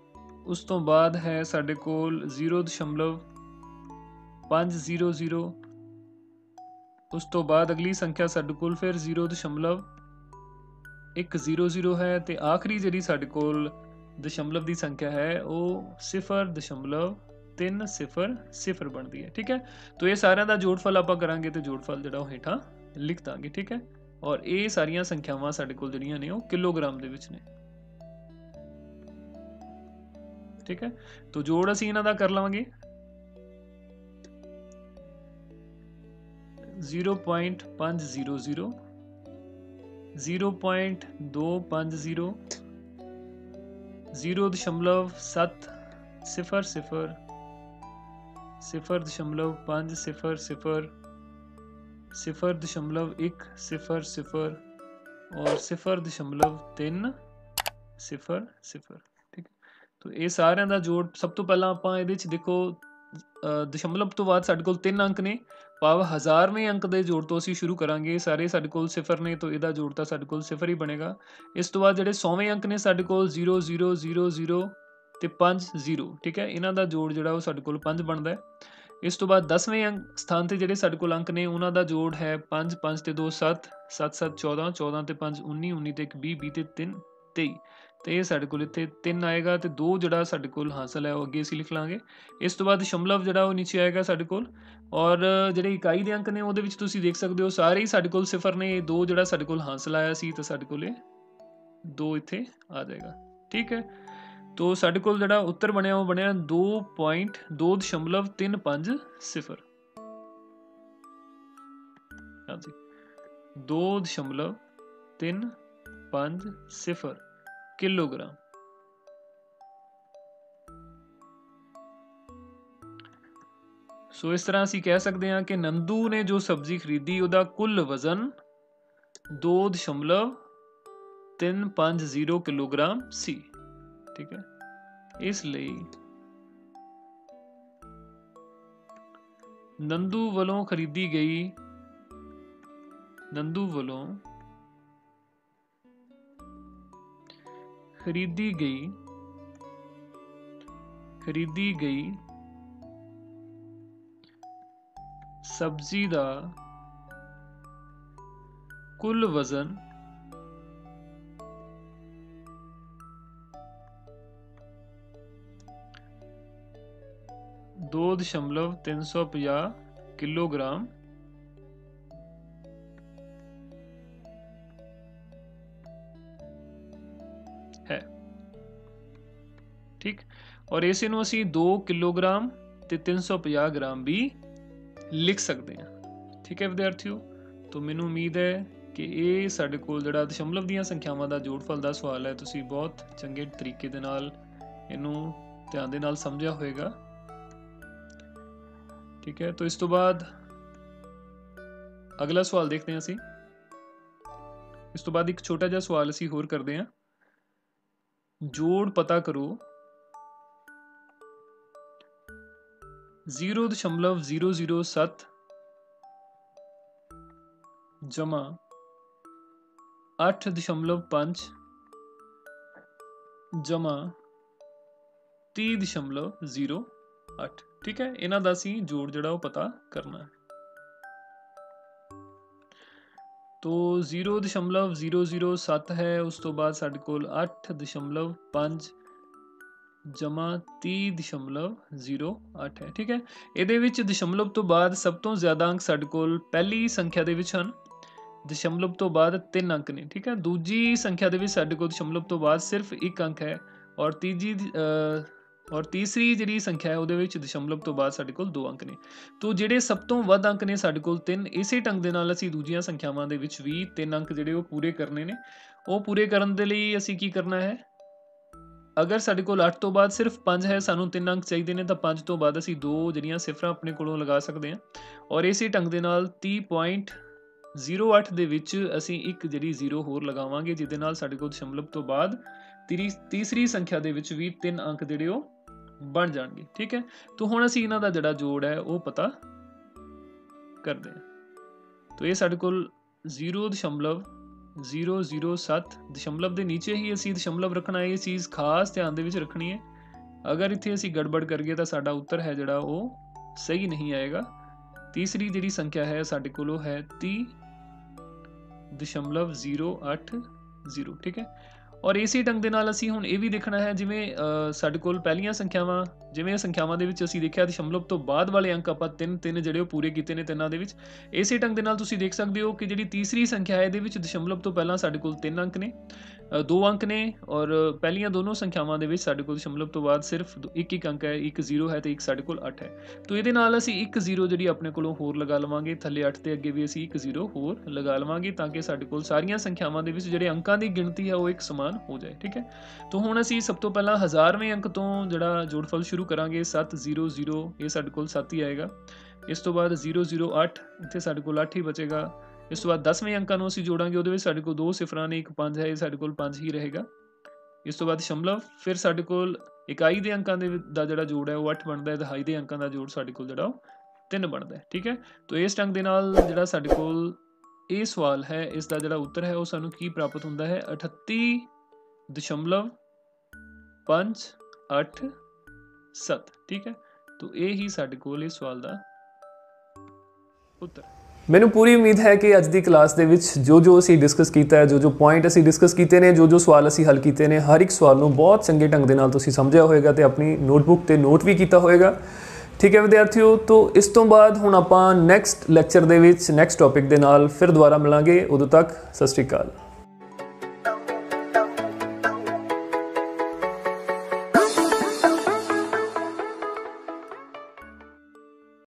उस तो बाद है साडे कोल 0.500, उस तो बाद अगली संख्या साडे कोल फिर 0.100 है ते आखिरी जिहड़ी साडे कोल दशमलव की संख्या है वो 0.300 बनती है। ठीक है, तो ये सारिਆਂ ਦਾ जोड़फल आप करांगे तो जोड़फल जिहड़ा ਉਹ ਹੇਠਾਂ लिख ਦਾਂਗੇ। ठीक है, और ये सारियां संख्यावां साडे कोल ਜਿਹੜੀਆਂ ਨੇ ਉਹ किलोग्राम ਦੇ ਵਿੱਚ ਨੇ। ठीक है, तो जोड़ ਅਸੀਂ ਇਹਨਾਂ ਦਾ ਕਰ ਲਵਾਂਗੇ 0.500, 0.250, 0.700, 0.500, 0.100 और 0.300। ठीक है, तो ये सारिਆਂ ਦਾ जोड़ सब तो पहला ਆਪਾਂ ਇਹਦੇ ਚ देखो दशमलव तो बाद साडे कोल 3 अंक ने, भाव 1000वें अंक के जोड़ तो असीं शुरू करांगे। सारे साडे कोल 0 ने तो इहदा जोड़ तो साडे कोल 0 ही बनेगा। इस तो बाद जिहड़े 100वें अंक ने साडे कोल 0 0 0 0 ते 5 0। ठीक है, इन्हां दा जोड़ जिहड़ा वो साडे कोल 5 बनदा है। इस तो बाद 10वें अंक स्थान ते जिहड़े साडे कोल अंक ने उन्हां दा जोड़ है 5 5 ते 2 7 7 7 14 14 ते 5 19 19 ते 1 20 20 ते 3 23 तो ये साडे कोल इत्थे 3 आएगा तो 2 जिहड़ा साडे कोल हासिल है वो अगे असीं लिख लांगे। इस तो बाद दशमलव जिहड़ा वो नीचे आएगा साडे कोल और जिहड़े इकाई दे अंक ने उहदे विच तुसीं देख सकदे हो सारे ही साडे कोल सिफर ने। 2 जिहड़ा साडे कोल हासिल आया सी तो साडे कोल 2 इत्थे आ जाएगा। ठीक है, तो साडे कोल जिहड़ा उत्तर बनिया वो बनिया 2.2.350। हाँ जी, 2.350 किलोग्राम। सो इस तरह असीं कह सकते हैं कि नंदू ने जो सब्जी खरीदी उहदा कुल वजन 2.350 किलोग्राम सी। ठीक है, इसलिए नंदू वालों खरीदी गई सब्जी दा कुल वजन 2.350 किलोग्राम है। ठीक, और इसे नूं असीं 2 किलोग्राम ते 350 ग्राम भी लिख सकते हैं। ठीक है विद्यार्थियों, तो मैनूं उम्मीद है कि ये साडे कोल जिहड़ा दशमलव दीयां संख्यावां दा जोड़फल दा सवाल है तुसीं बहुत चंगे तरीके दे नाल इहनूं ध्यान दे नाल समझिया होएगा। ठीक है, तो इस तो बाद अगला सवाल देखते हैं असीं। इस तो बाद एक छोटा जिहा सवाल असीं होर करदे हां। जोड़ पता करो 0.007 जमा 8.5 जमा 30.08। ठीक है, इन्हां दा असीं जोड़ जिहड़ा वो पता करना है। तो 0.007 है, उस तो बाद साडे कोल 8.5 जमा 30.08 है। ठीक है, ਇਹਦੇ ਵਿੱਚ ਦਸ਼ਮਲਵ ਤੋਂ ਬਾਅਦ ਸਭ ਤੋਂ ਜ਼ਿਆਦਾ ਅੰਕ ਸਾਡੇ ਕੋਲ ਪਹਿਲੀ ਸੰਖਿਆ ਦੇ ਵਿੱਚ ਹਨ। ਦਸ਼ਮਲਵ ਤੋਂ ਬਾਅਦ 3 ਅੰਕ ਨੇ। ਠੀਕ ਹੈ, ਦੂਜੀ ਸੰਖਿਆ ਦੇ ਵਿੱਚ ਸਾਡੇ ਕੋਲ ਦਸ਼ਮਲਵ ਤੋਂ ਬਾਅਦ ਸਿਰਫ 1 ਅੰਕ ਹੈ ਔਰ ਤੀਸਰੀ ਜਿਹੜੀ ਸੰਖਿਆ ਹੈ ਉਹਦੇ ਵਿੱਚ ਦਸ਼ਮਲਵ ਤੋਂ ਬਾਅਦ ਸਾਡੇ ਕੋਲ 2 ਅੰਕ ਨੇ। ਤੋ ਜਿਹੜੇ ਸਭ ਤੋਂ ਵੱਧ ਅੰਕ ਨੇ ਸਾਡੇ ਕੋਲ 3, ਇਸੇ ਢੰਗ ਦੇ ਨਾਲ ਅਸੀਂ ਦੂਜੀਆਂ ਸੰਖਿਆਵਾਂ ਦੇ ਵਿੱਚ ਵੀ 3 ਅੰਕ ਜਿਹੜੇ ਉਹ ਪੂਰੇ ਕਰਨੇ ਨੇ। ਉਹ ਪੂਰੇ ਕਰਨ ਦੇ ਲਈ ਅਸੀਂ ਕੀ ਕਰਨਾ ਹੈ, अगर साडे कोल 8 तो बाद सिर्फ 5 है, सानू 3 अंक चाहिए ने, तो 5 तो बाद असीं 2 जिहड़ियां सिफरां अपने कोलों लगा सकते हैं और इसी ढंग दे नाल 30.08 दे विच असीं एक जिहड़ी 0 होर लगावांगे जिहदे नाल साडे कोल दशमलव तो बाद तीसरी संख्या दे विच भी 3 अंक जिहड़े ओह बन जाणगे। ठीक है, तो हुण असीं इन्हां दा जिहड़ा जोड़ है वो पता करदे हां। तो ये साडे कोल 0.007 दशमलव के नीचे ही असीं दशमलव रखना है। ये चीज़ खास ध्यान दे विच रखनी है। अगर इत्थे असीं गड़बड़ करिए तो साडा उत्तर है जिहड़ा वो सही नहीं आएगा। तीसरी जिहड़ी संख्या है साडे कोल वो है 30.080। ठीक है, और इसी ढंग दे नाल असीं हुण ये भी देखना है जिवें साडे कोल पहलियां संख्यावां जिवें संख्यावां दे विच असीं देखिया दशमलव तो बाद वाले अंक आपां 3 जिहड़े वो पूरे कीते ने तिन्नां दे विच। इसे ढंग दे नाल तुसीं देख सकदे हो कि जिहड़ी तीसरी संख्या है इहदे विच दशमलव तो पहलां साडे कोल 3 अंक ने, 2 अंक ने और पहलियां दोनों संख्यावां दे विच साडे कोल दशमलव तो बाद सिर्फ एक अंक है, एक 0 है तो एक साडे कोल 8 है। तो इहदे नाल असीं एक 0 जिहड़ी अपने कोलों होर लगा लवांगे, थल्ले 8 दे अगे भी असीं एक 0 होर लगा लवांगे ताकि साडे कोल सारियां संख्यावां दे विच जिहड़े अंकां दी गिणती है वो एक समान हो जाए। ठीक है, तो हुण असीं सब तो पहलां 1000वें अंक तो जिहड़ा जोड़फल शुरू करांगे 700, ये साडे कोल 7 ही आएगा। इस तो बाद 008 इत्थे साडे कोल 8 ही बचेगा। इस तो बाद 10वें अंकां नूं असीं जोड़ांगे, उहदे विच साडे कोल 2 सिफरां ने, एक 5 है, ये साडे कोल 5 ही रहेगा। इस तो बाद दशमलव, फिर साडे कोल इकाई दे अंकां दा जिहड़ा जोड़ है वो 8 बनदा है, दहाई दे अंकां दा जोड़ साडे कोल जिहड़ा 3 बनदा है। ठीक है, तो इस ढंग दे नाल जिहड़ा साडे कोल ये सवाल है इसका जिहड़ा उत्तर है वो सानूं की प्राप्त हुंदा है 38.587। ठीक है, तो ये ही साडे कोल इस सवाल दा उत्तर। ਮੈਨੂੰ ਪੂਰੀ ਉਮੀਦ ਹੈ ਕਿ ਅੱਜ ਦੀ ਕਲਾਸ ਦੇ ਵਿੱਚ ਜੋ ਅਸੀਂ ਡਿਸਕਸ ਕੀਤਾ ਹੈ, ਜੋ ਪੁਆਇੰਟ ਅਸੀਂ ਡਿਸਕਸ ਕੀਤੇ ਨੇ, ਜੋ ਸਵਾਲ ਅਸੀਂ ਹੱਲ ਕੀਤੇ ਨੇ, ਹਰ ਇੱਕ ਸਵਾਲ ਨੂੰ ਬਹੁਤ ਚੰਗੇ ਢੰਗ ਦੇ ਨਾਲ ਤੁਸੀਂ ਸਮਝਿਆ ਹੋਵੇਗਾ ਤੇ ਆਪਣੀ ਨੋਟਬੁੱਕ ਤੇ ਨੋਟ ਵੀ ਕੀਤਾ ਹੋਵੇਗਾ। ਠੀਕ ਹੈ ਵਿਦਿਆਰਥੀਓ, ਤੋਂ ਇਸ ਤੋਂ ਬਾਅਦ ਹੁਣ ਆਪਾਂ ਨੈਕਸਟ ਲੈਕਚਰ ਦੇ ਵਿੱਚ ਨੈਕਸਟ ਟੌਪਿਕ ਦੇ ਨਾਲ ਫਿਰ ਦੁਬਾਰਾ ਮਿਲਾਂਗੇ। ਉਦੋਂ ਤੱਕ ਸਤਿ ਸ਼੍ਰੀ ਅਕਾਲ।